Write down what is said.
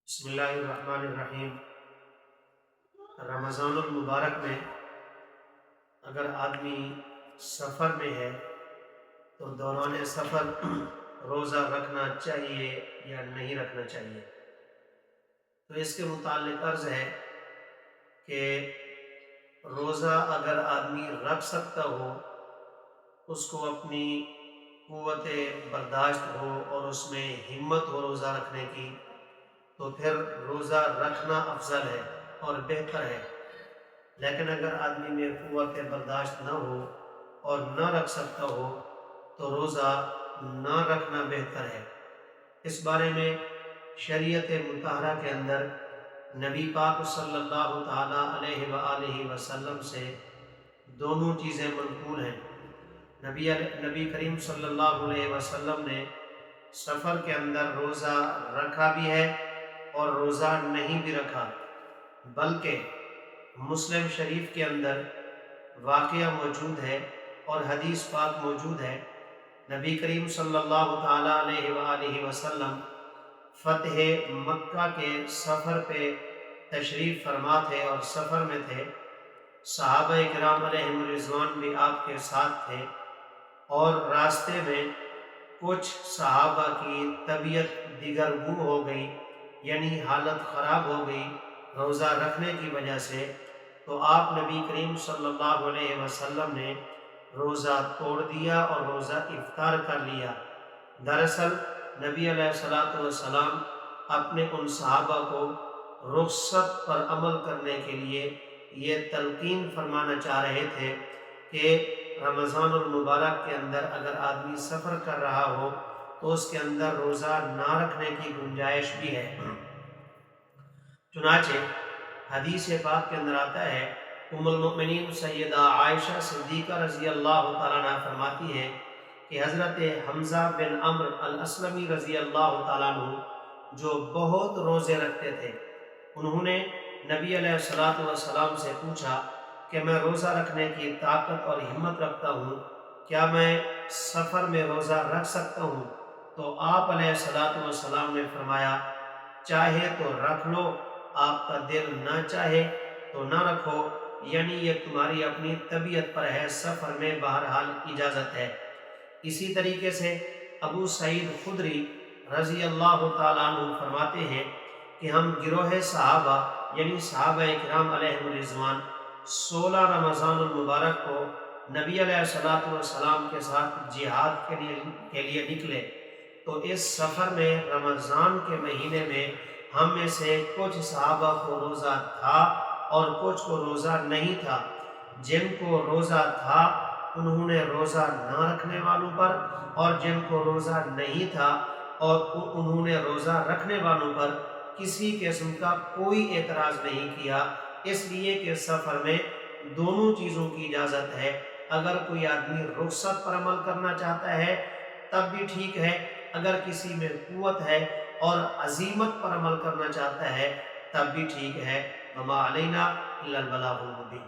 بسم اللہ الرحمن الرحیم۔ رمضان المبارک میں اگر آدمی سفر میں ہے تو دوران سفر روزہ رکھنا چاہیے یا نہیں رکھنا چاہیے؟ تو اس کے متعلق عرض ہے کہ روزہ اگر آدمی رکھ سکتا ہو، اس کو اپنی قوت برداشت ہو اور اس میں ہمت ہو روزہ رکھنے کی، تو پھر روزہ رکھنا افضل ہے اور بہتر ہے۔ لیکن اگر آدمی میں قوت برداشت نہ ہو اور نہ رکھ سکتا ہو تو روزہ نہ رکھنا بہتر ہے۔ اس بارے میں شریعت مطہرہ کے اندر نبی پاک صلی اللہ تعالیٰ علیہ وآلہ وسلم سے دونوں چیزیں منقول ہیں۔ نبی کریم صلی اللہ علیہ وسلم نے سفر کے اندر روزہ رکھا بھی ہے اور روزہ نہیں بھی رکھا، بلکہ مسلم شریف کے اندر واقعہ موجود ہے اور حدیث پاک موجود ہے۔ نبی کریم صلی اللہ تعالیٰ علیہ وآلہ وسلم فتح مکہ کے سفر پہ تشریف فرما تھے اور سفر میں تھے۔ صحابہ کرام علیہم الرضوان بھی آپ کے ساتھ تھے، اور راستے میں کچھ صحابہ کی طبیعت دیگرگوں ہو گئی، یعنی حالت خراب ہو گئی روزہ رکھنے کی وجہ سے۔ تو آپ نبی کریم صلی اللہ علیہ وسلم نے روزہ توڑ دیا اور روزہ افطار کر لیا۔ دراصل نبی علیہ السلام اپنے ان صحابہ کو رخصت پر عمل کرنے کے لیے یہ تلقین فرمانا چاہ رہے تھے کہ رمضان المبارک کے اندر اگر آدمی سفر کر رہا ہو تو اس کے اندر روزہ نہ رکھنے کی گنجائش بھی ہے۔ چنانچہ حدیث پاک کے اندر آتا ہے، ام المؤمنین سیدہ عائشہ صدیقہ رضی اللہ تعالیٰ عنہ فرماتی ہے کہ حضرت حمزہ بن عمرو الاسلمی رضی اللہ تعالیٰ عنہ جو بہت روزے رکھتے تھے، انہوں نے نبی علیہ السلام سے پوچھا کہ میں روزہ رکھنے کی طاقت اور ہمت رکھتا ہوں، کیا میں سفر میں روزہ رکھ سکتا ہوں؟ تو آپ علیہ السلام نے فرمایا، چاہے تو رکھ لو، آپ کا دل نہ چاہے تو نہ رکھو، یعنی یہ تمہاری اپنی طبیعت پر ہے، سفر میں بہرحال اجازت ہے۔ اسی طریقے سے ابو سعید خدری رضی اللہ تعالیٰ عنہ فرماتے ہیں کہ ہم گروہ صحابہ یعنی صحابہ کرام علیہم الرضوان 16 رمضان المبارک کو نبی علیہ السلام کے ساتھ جہاد کے لیے نکلے۔ تو اس سفر میں رمضان کے مہینے میں ہم میں سے کچھ صحابہ کو روزہ تھا اور کچھ کو روزہ نہیں تھا۔ جن کو روزہ تھا انہوں نے روزہ نہ رکھنے والوں پر، اور جن کو روزہ نہیں تھا اور انہوں نے روزہ رکھنے والوں پر کسی قسم کا کوئی اعتراض نہیں کیا، اس لیے کہ سفر میں دونوں چیزوں کی اجازت ہے۔ اگر کوئی آدمی رخصت پر عمل کرنا چاہتا ہے تب بھی ٹھیک ہے، اگر کسی میں قوت ہے اور عزیمت پر عمل کرنا چاہتا ہے تب بھی ٹھیک ہے۔ وما علینا الا البلاغ المبین۔